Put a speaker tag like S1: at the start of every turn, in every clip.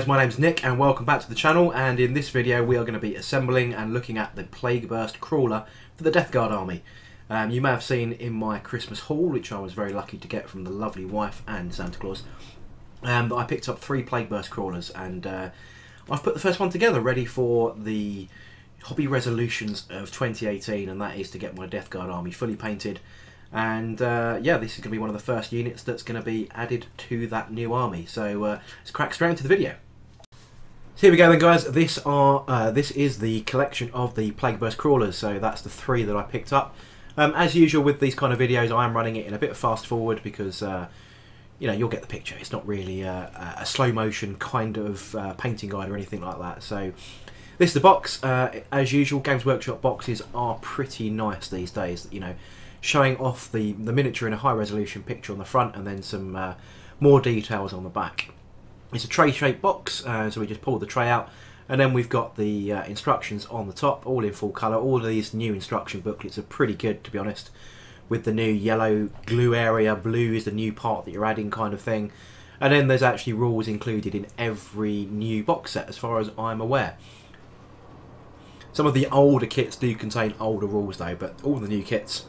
S1: guys, my name's Nick and welcome back to the channel, and in this video we are going to be assembling and looking at the Plagueburst Crawler for the Death Guard army. You may have seen in my Christmas haul, which I was very lucky to get from the lovely wife and Santa Claus, that I picked up 3 Plagueburst Crawlers, and I've put the first one together ready for the hobby resolutions of 2018, and that is to get my Death Guard army fully painted. And yeah, this is going to be one of the first units that's going to be added to that new army. So let's crack straight into the video. So here we go then, guys. This is the collection of the Plagueburst Crawlers. So that's the 3 that I picked up. As usual with these kind of videos, I am running it in a bit of fast forward because you know, you'll get the picture. It's not really a slow motion kind of painting guide or anything like that. So this is the box. As usual, Games Workshop boxes are pretty nice these days. You know, showing off the miniature in a high resolution picture on the front and then some more details on the back. It's a tray shaped box, so we just pull the tray out and then we've got the instructions on the top, all in full colour. All of these new instruction booklets are pretty good, to be honest, with the new yellow glue area. Blue is the new part that you're adding kind of thing, and then there's actually rules included in every new box set as far as I'm aware. Some of the older kits do contain older rules though, but all the new kits,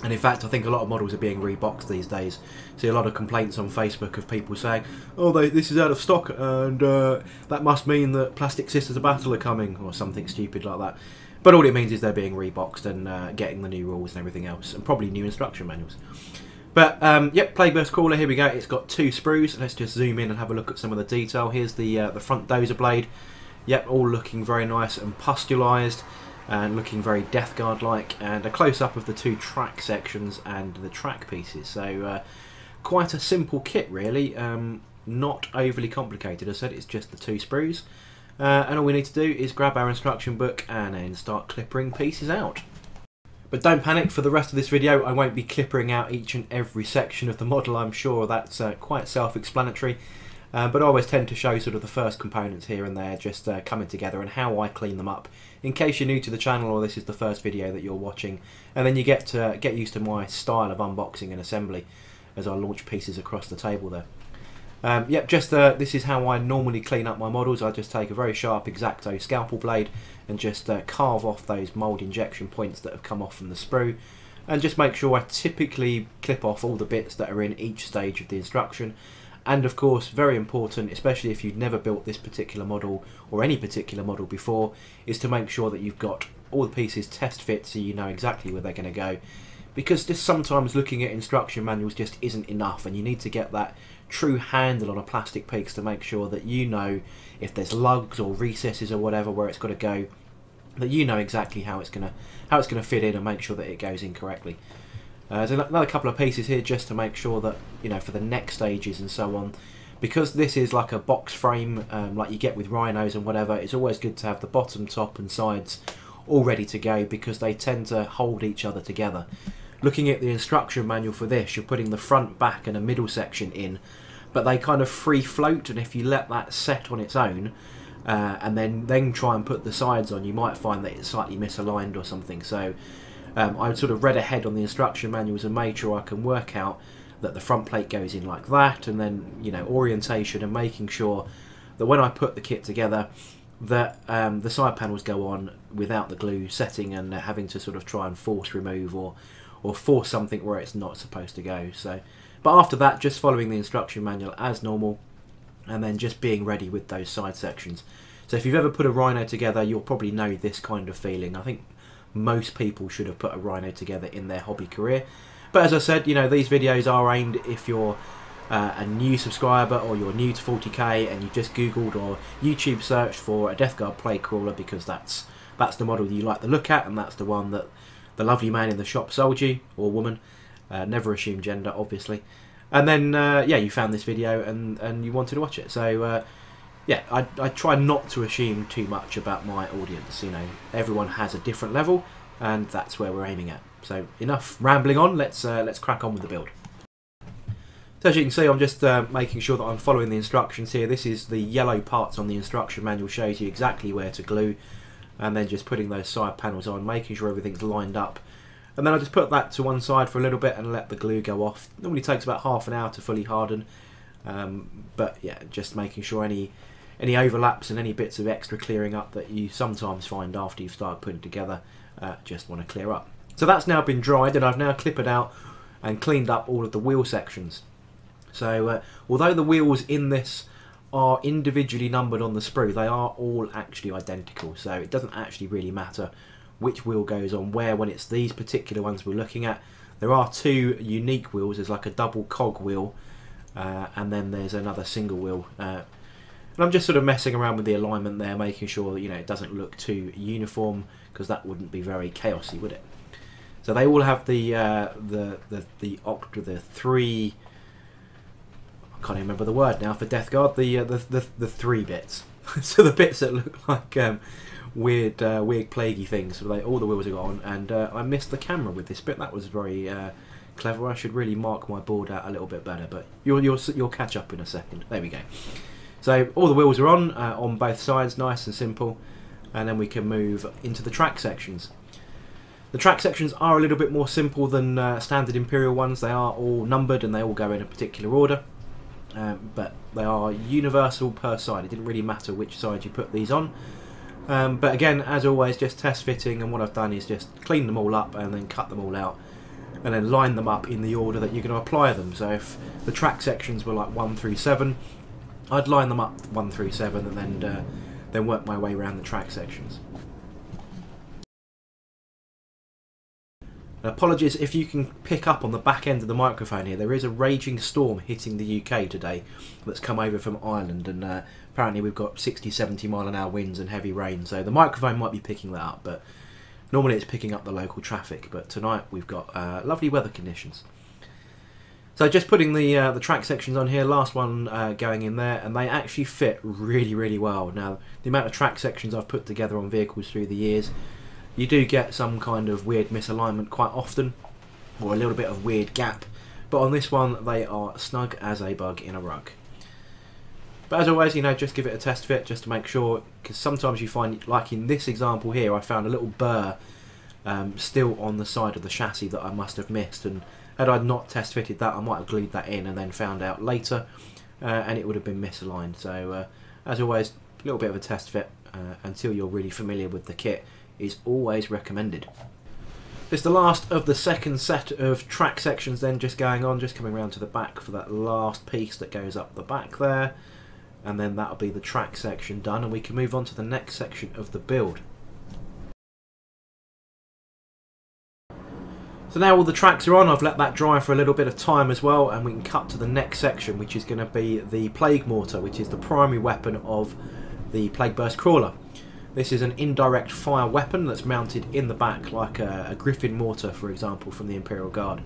S1: and in fact I think a lot of models are being reboxed these days. See a lot of complaints on Facebook of people saying, oh, this is out of stock, and that must mean that Plastic Sisters of Battle are coming, or something stupid like that. But all it means is they're being reboxed and getting the new rules and everything else, and probably new instruction manuals. But yep, Plagueburst Crawler, here we go. It's got 2 sprues. Let's just zoom in and have a look at some of the detail. Here's the front dozer blade. Yep, all looking very nice and pustulised and looking very Death Guard like, and a close-up of the 2 track sections and the track pieces. So quite a simple kit really, not overly complicated. As I said, it's just the 2 sprues, and all we need to do is grab our instruction book and then start clippering pieces out. But don't panic, for the rest of this video I won't be clippering out each and every section of the model. I'm sure that's quite self-explanatory. But I always tend to show sort of the first components here and there, just coming together, and how I clean them up, in case you're new to the channel or this is the first video that you're watching, and then you get used to my style of unboxing and assembly as I launch pieces across the table there. Yep, just this is how I normally clean up my models. I just take a very sharp X-Acto scalpel blade and just carve off those mould injection points that have come off from the sprue, and just make sure I typically clip off all the bits that are in each stage of the instruction. And of course, very important, especially if you've never built this particular model or any particular model before, is to make sure that you've got all the pieces test fit so you know exactly where they're going to go. Because just sometimes looking at instruction manuals just isn't enough, and you need to get that true handle on a plastic piece to make sure that you know if there's lugs or recesses or whatever where it's got to go, that you know exactly how it's going to fit in and make sure that it goes in correctly. There's another couple of pieces here just to make sure that, you know, for the next stages and so on, because this is like a box frame like you get with rhinos and whatever. It's always good to have the bottom, top and sides all ready to go, because they tend to hold each other together. Looking at the instruction manual for this, you're putting the front, back and a middle section in, but they kind of free float, and if you let that set on its own and then try and put the sides on, you might find that it's slightly misaligned or something. So I sort of read ahead on the instruction manuals and made sure I can work out that the front plate goes in like that, and then, you know, orientation, and making sure that when I put the kit together that the side panels go on without the glue setting and having to sort of try and force remove or force something where it's not supposed to go. So, but after that, just following the instruction manual as normal, and then just being ready with those side sections. So if you've ever put a rhino together, you'll probably know this kind of feeling. I think most people should have put a rhino together in their hobby career. But as I said, you know, these videos are aimed if you're a new subscriber or you're new to 40k and you just googled or YouTube searched for a Death Guard Plague Crawler because that's the model you like to look at, and that's the one that the lovely man in the shop sold you, or woman. Never assume gender, obviously. And then yeah, you found this video and you wanted to watch it. So yeah, I try not to assume too much about my audience. You know, everyone has a different level, and that's where we're aiming at. So enough rambling on. Let's crack on with the build. So as you can see, I'm just making sure that I'm following the instructions here. This is the yellow parts on the instruction manual, shows you exactly where to glue, and then just putting those side panels on, making sure everything's lined up. And then I just put that to one side for a little bit and let the glue go off. Normally takes about half an hour to fully harden, but yeah, just making sure any any overlaps and any bits of extra clearing up that you sometimes find after you've started putting together, just want to clear up. So that's now been dried, and I've now clipped out and cleaned up all of the wheel sections. So although the wheels in this are individually numbered on the sprue, they are all actually identical, so it doesn't actually really matter which wheel goes on where when it's these particular ones we're looking at. There are two unique wheels. There's like a double cog wheel, and then there's another single wheel, and I'm just sort of messing around with the alignment there, making sure that, you know, it doesn't look too uniform, because that wouldn't be very chaosy, would it? So they all have the three, I can't even remember the word now for Death Guard, the three bits. So the bits that look like weird plaguey things. So all the wheels are gone, and I missed the camera with this bit. That was very clever. I should really mark my board out a little bit better, but you'll catch up in a second. There we go. So all the wheels are on both sides, nice and simple, and then we can move into the track sections. The track sections are a little bit more simple than standard Imperial ones. They are all numbered and they all go in a particular order, but they are universal per side. It didn't really matter which side you put these on. But again, as always, just test fitting, and what I've done is just clean them all up and then cut them all out and then line them up in the order that you're going to apply them. So if the track sections were like 1 through 7, I'd line them up 1 through 7 and then work my way around the track sections. Apologies if you can pick up on the back end of the microphone here. There is a raging storm hitting the UK today that's come over from Ireland, and apparently we've got 60-70 mile an hour winds and heavy rain, so the microphone might be picking that up, but normally it's picking up the local traffic. But tonight we've got lovely weather conditions. So just putting the track sections on here, last one going in there, and they actually fit really, really well. Now, the amount of track sections I've put together on vehicles through the years, you do get some kind of weird misalignment quite often, or a little bit of weird gap, but on this one they are snug as a bug in a rug. But as always, you know, just give it a test fit just to make sure, because sometimes you find, like in this example here, I found a little burr still on the side of the chassis that I must have missed, and had I not test fitted that, I might have glued that in and then found out later, and it would have been misaligned. So as always, a little bit of a test fit until you're really familiar with the kit is always recommended. It's the last of the second set of track sections then just going on, just coming around to the back for that last piece that goes up the back there, and then that'll be the track section done, and we can move on to the next section of the build. So now all the tracks are on, I've let that dry for a little bit of time as well, and we can cut to the next section, which is going to be the Plague Mortar, which is the primary weapon of the Plagueburst Crawler. This is an indirect fire weapon that's mounted in the back like a Griffin mortar, for example, from the Imperial Guard.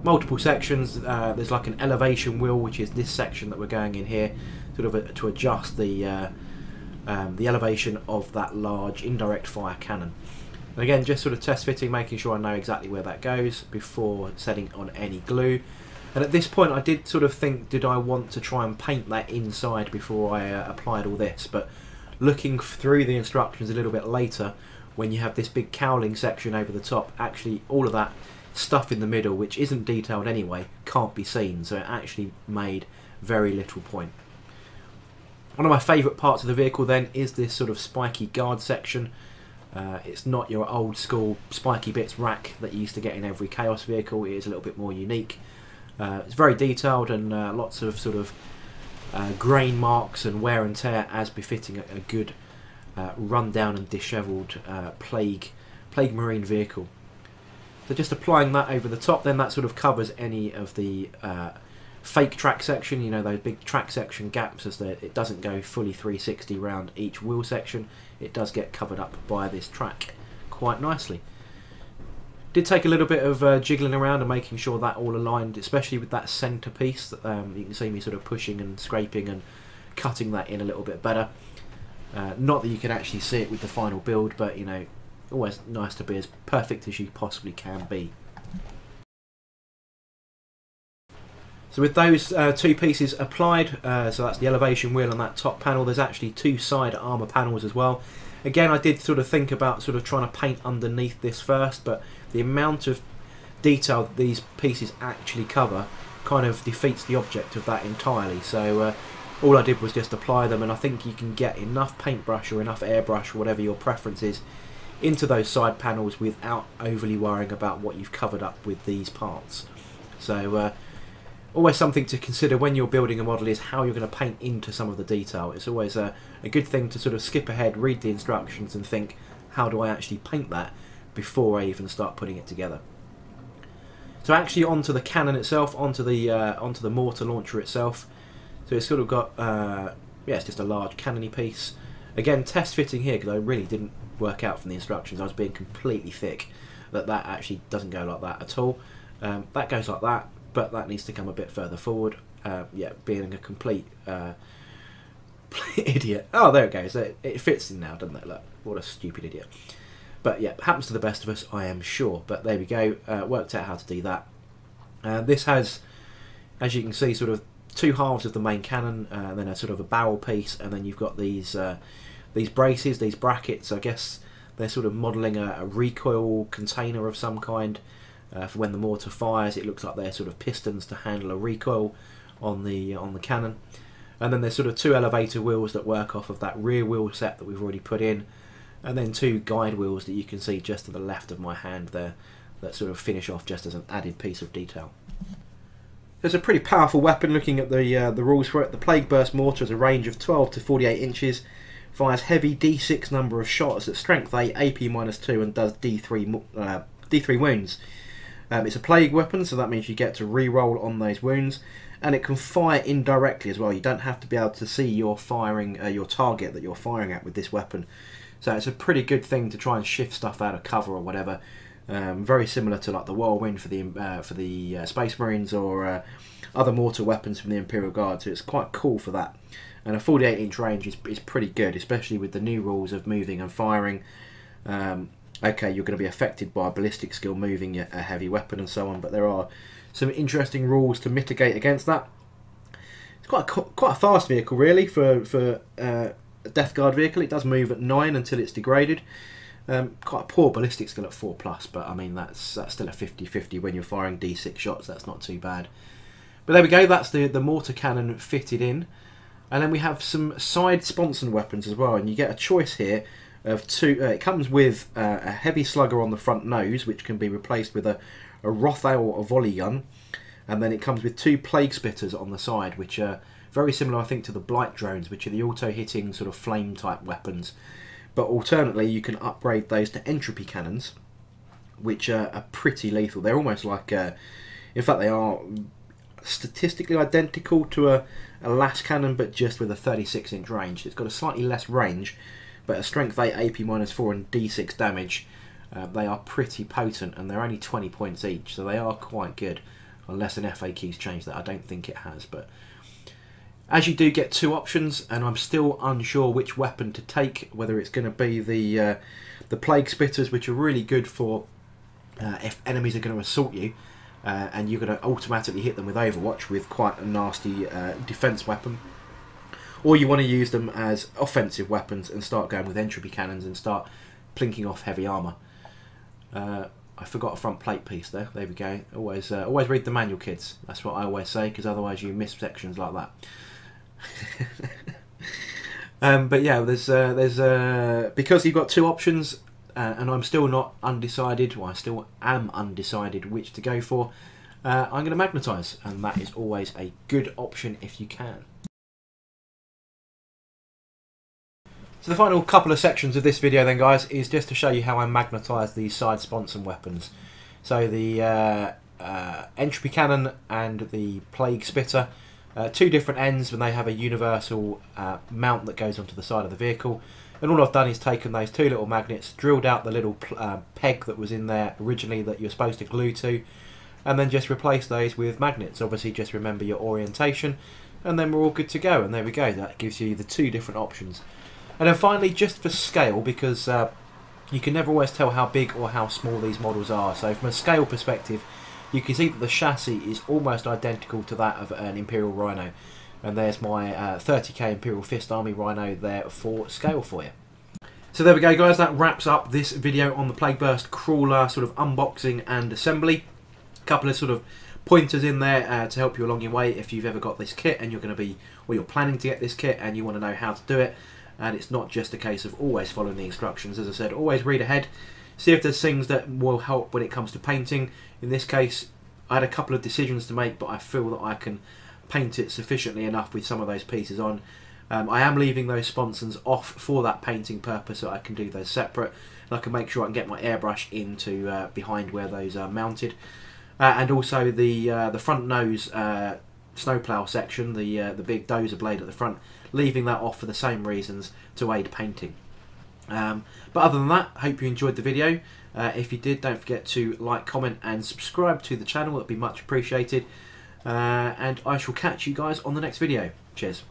S1: Multiple sections. There's like an elevation wheel, which is this section that we're going in here, sort of to adjust the elevation of that large indirect fire cannon. And again, just sort of test fitting, making sure I know exactly where that goes before setting on any glue. And at this point I did sort of think, did I want to try and paint that inside before I applied all this, but looking through the instructions a little bit later, when you have this big cowling section over the top, actually all of that stuff in the middle, which isn't detailed anyway, can't be seen, so it actually made very little point. One of my favourite parts of the vehicle then is this sort of spiky guard section. It's not your old school spiky bits rack that you used to get in every Chaos vehicle. It is a little bit more unique. It's very detailed, and lots of sort of grain marks and wear and tear as befitting a good run-down and dishevelled plague marine vehicle. So just applying that over the top, then that sort of covers any of the fake track section, you know, those big track section gaps, as it doesn't go fully 360 round each wheel section. It does get covered up by this track quite nicely. Did take a little bit of jiggling around and making sure that all aligned, especially with that centre piece. You can see me sort of pushing and scraping and cutting that in a little bit better. Not that you can actually see it with the final build, but you know, always nice to be as perfect as you possibly can be. So with those two pieces applied, so that's the elevation wheel on that top panel, there's actually two side armour panels as well. Again, I did sort of think about sort of trying to paint underneath this first, but the amount of detail that these pieces actually cover kind of defeats the object of that entirely. So all I did was just apply them, and I think you can get enough paintbrush or enough airbrush or whatever your preference is into those side panels without overly worrying about what you've covered up with these parts. So always something to consider when you're building a model is how you're going to paint into some of the detail. It's always a good thing to sort of skip ahead, read the instructions and think, how do I actually paint that before I even start putting it together. So actually onto the cannon itself, onto the mortar launcher itself. So it's sort of got, yeah, it's just a large cannony piece. Again, test fitting here because I really didn't work out from the instructions. I was being completely thick that actually doesn't go like that at all. That goes like that, but that needs to come a bit further forward. Yeah, being a complete idiot. Oh, there it goes. It fits in now, doesn't it? Look, what a stupid idiot. But yeah, happens to the best of us, I am sure. But there we go. Worked out how to do that. This has, as you can see, sort of two halves of the main cannon, then a sort of a barrel piece, and then you've got these braces, these brackets. I guess they're sort of modelling a recoil container of some kind for when the mortar fires. It looks like they're sort of pistons to handle a recoil on the cannon. And then there's sort of two elevator wheels that work off of that rear wheel set that we've already put in, and then two guide wheels that you can see just to the left of my hand there that sort of finish off just as an added piece of detail. It's a pretty powerful weapon. Looking at the rules for it, the Plagueburst Mortar has a range of 12 to 48 inches, fires heavy D6 number of shots at strength 8, AP -2, and does D3 wounds. It's a plague weapon, so that means you get to re-roll on those wounds, and it can fire indirectly as well. You don't have to be able to see your firing, your target that you're firing at with this weapon. So it's a pretty good thing to try and shift stuff out of cover or whatever. Very similar to like the Whirlwind for the Space Marines or other mortar weapons from the Imperial Guard. So it's quite cool for that. And a 48-inch range is pretty good, especially with the new rules of moving and firing. Okay, you're going to be affected by ballistic skill moving a heavy weapon and so on, but there are some interesting rules to mitigate against that. It's quite a fast vehicle really for a Death Guard vehicle. It does move at 9 until it's degraded. Quite a poor ballistic skill at 4+, but I mean that's still a 50-50 when you're firing D6 shots. That's not too bad. But there we go. That's the mortar cannon fitted in, and then we have some side sponson weapons as well. And you get a choice here of two. It comes with a heavy slugger on the front nose, which can be replaced with a Rothail volley gun, and then it comes with two plague spitters on the side, which are very similar, I think, to the blight drones, which are the auto-hitting sort of flame type weapons. But alternately, you can upgrade those to entropy cannons, which are pretty lethal. They're almost like, in fact, they are statistically identical to a las cannon, but just with a 36-inch range. It's got a slightly less range, but a strength 8, AP -4, and D6 damage. They are pretty potent, and they're only 20 points each, so they are quite good. Unless an FAQ's changed that, I don't think it has. But as you do get two options, and I'm still unsure which weapon to take, whether it's going to be the plague spitters, which are really good for if enemies are going to assault you, and you're going to automatically hit them with Overwatch with quite a nasty defense weapon, or you want to use them as offensive weapons and start going with entropy cannons and start plinking off heavy armour. I forgot a front plate piece there. There we go. Always read the manual, kids. That's what I always say, because otherwise you miss sections like that. But yeah, there's because you've got two options, and I'm still not undecided. Well, I still am undecided which to go for. I'm going to magnetise, and that is always a good option if you can. So the final couple of sections of this video then, guys, is just to show you how I magnetise these side sponson weapons. So the entropy cannon and the plague spitter, two different ends, when they have a universal mount that goes onto the side of the vehicle. And all I've done is taken those two little magnets, drilled out the little peg that was in there originally that you're supposed to glue to, and then just replace those with magnets. Obviously just remember your orientation, and then we're all good to go. And there we go, that gives you the two different options. And then finally, just for scale, because you can never always tell how big or how small these models are. So from a scale perspective, you can see that the chassis is almost identical to that of an Imperial Rhino. And there's my 30k Imperial Fist Army Rhino there for scale for you. So there we go, guys. That wraps up this video on the Plagueburst Crawler sort of unboxing and assembly. A couple of sort of pointers in there to help you along your way if you've ever got this kit and you're going to be, or you're planning to get this kit and you want to know how to do it. And it's not just a case of always following the instructions. As I said, always read ahead, see if there's things that will help when it comes to painting. In this case, I had a couple of decisions to make, but I feel that I can paint it sufficiently enough with some of those pieces on. I am leaving those sponsons off for that painting purpose, so I can do those separate, and I can make sure I can get my airbrush into behind where those are mounted. And also the front nose snowplow section, the big dozer blade at the front, leaving that off for the same reasons, to aid painting. But other than that, I hope you enjoyed the video. If you did, don't forget to like, comment and subscribe to the channel. That'd be much appreciated. And I shall catch you guys on the next video. Cheers.